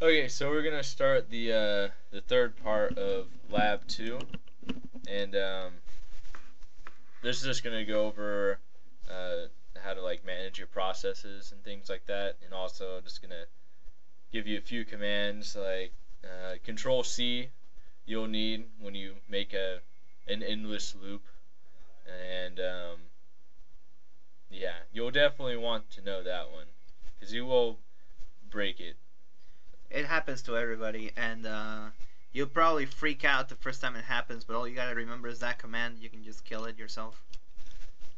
Okay, so we're gonna start the third part of Lab 2, and this is just gonna go over how to like manage your processes and things like that, and also just gonna give you a few commands like Control C you'll need when you make an endless loop, and yeah, you'll definitely want to know that one because you will break it. It happens to everybody, and you'll probably freak out the first time it happens, but all you gotta remember is that command. You can just kill it yourself.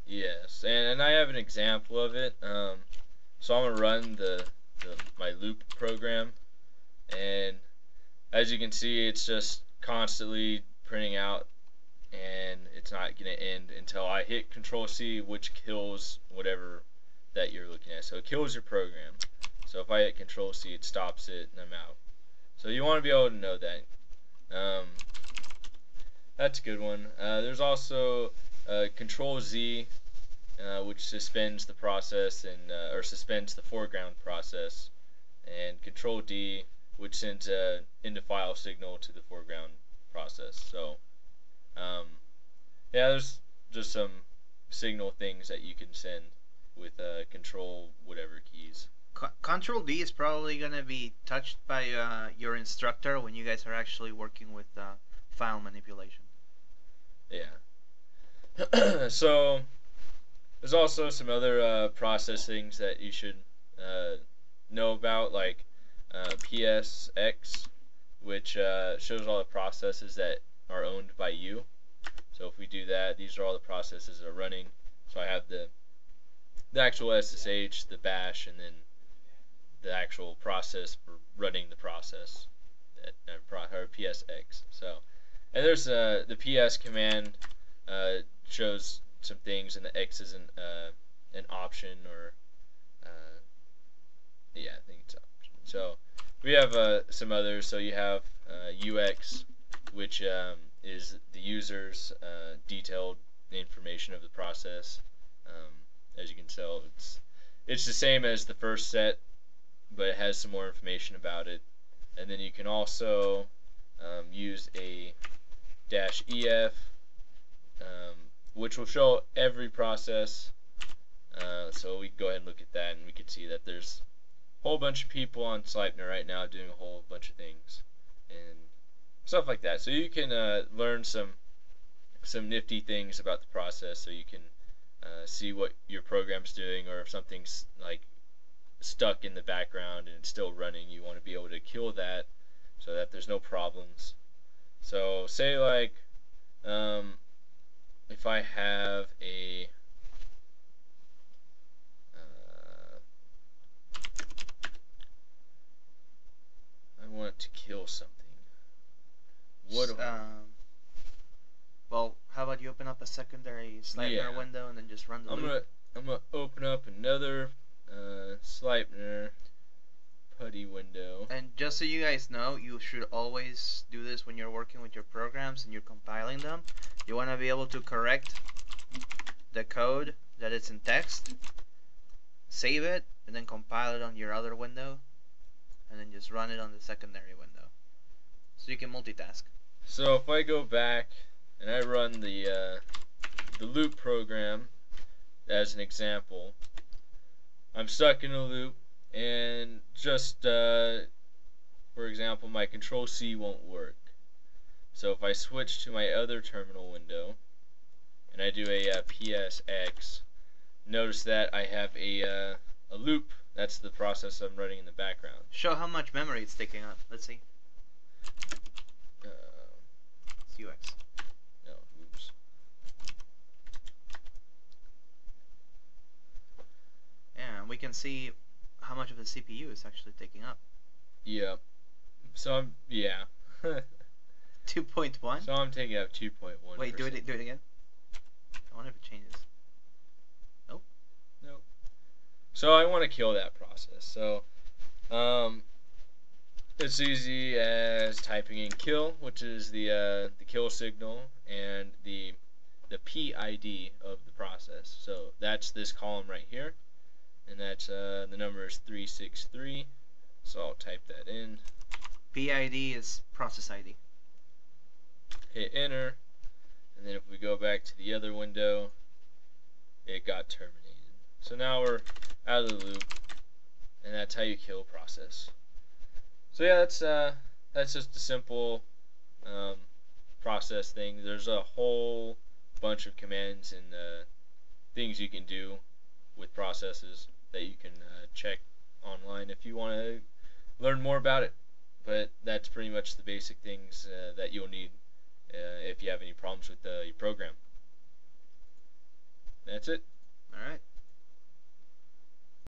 Yes, and I have an example of it. So I'm gonna run my loop program, and as you can see, it's just constantly printing out, and it's not gonna end until I hit Control C, which kills whatever that you're looking at. So it kills your program. So if I hit Control C, it stops it, and I'm out. So you want to be able to know that. Um, that's a good one. There's also Control Z, which suspends the process and or suspends the foreground process, and Control D, which sends a into file signal to the foreground process. So yeah, there's just some signal things that you can send with Control whatever keys. Control D is probably gonna be touched by your instructor when you guys are actually working with file manipulation. Yeah. So there's also some other process things that you should uh, know about, like PSX, which shows all the processes that are owned by you. So if we do that, these are all the processes that are running. So I have the actual SSH, the bash, and then the actual process for running the process, or PSX. So, and there's the PS command shows some things, and the X is an option, or yeah, I think it's an option. So we have some others. So you have UX, which is the user's detailed information of the process. Um, as you can tell, it's the same as the first set, but it has some more information about it. And then you can also use a -ef, which will show every process. So we can go ahead and look at that, and we can see that there's a whole bunch of people on Sleipner right now doing a whole bunch of things and stuff like that. So you can learn some nifty things about the process, so you can see what your program's doing, or if something's like stuck in the background and it's still running, you want to be able to kill that so that there's no problems. So say like if I have I want to kill something. What do Well, how about you open up a secondary Sleipner window and then just run the loop? I'm gonna open up another Sleipner putty window. And just so you guys know, you should always do this when you're working with your programs and you're compiling them. You want to be able to correct the code that it's in text, save it, and then compile it on your other window, and then just run it on the secondary window. So you can multitask. So if I go back and I run the loop program as an example, I'm stuck in a loop, and just for example, my Control C won't work. So if I switch to my other terminal window and I do a PSX, notice that I have a loop. That's the process I'm running in the background. Show how much memory it's taking up. Let's see. It's UX. No, oops. Yeah, we can see how much of the CPU is actually taking up. Yep. So I'm 2.1. So I'm taking up 2.1. Wait, do it again. I wonder if it changes. Nope. Nope. So I want to kill that process. So it's easy as typing in kill, which is the kill signal, and the PID of the process. So that's this column right here, and that's the number is 363. So I'll type that in. PID is process ID. Hit enter, and then if we go back to the other window, it got terminated. So now we're out of the loop, and that's how you kill a process. So yeah, that's just a simple process thing. There's a whole bunch of commands and things you can do with processes that you can check online if you want to learn more about it. But that's pretty much the basic things that you'll need if you have any problems with your program. That's it. All right.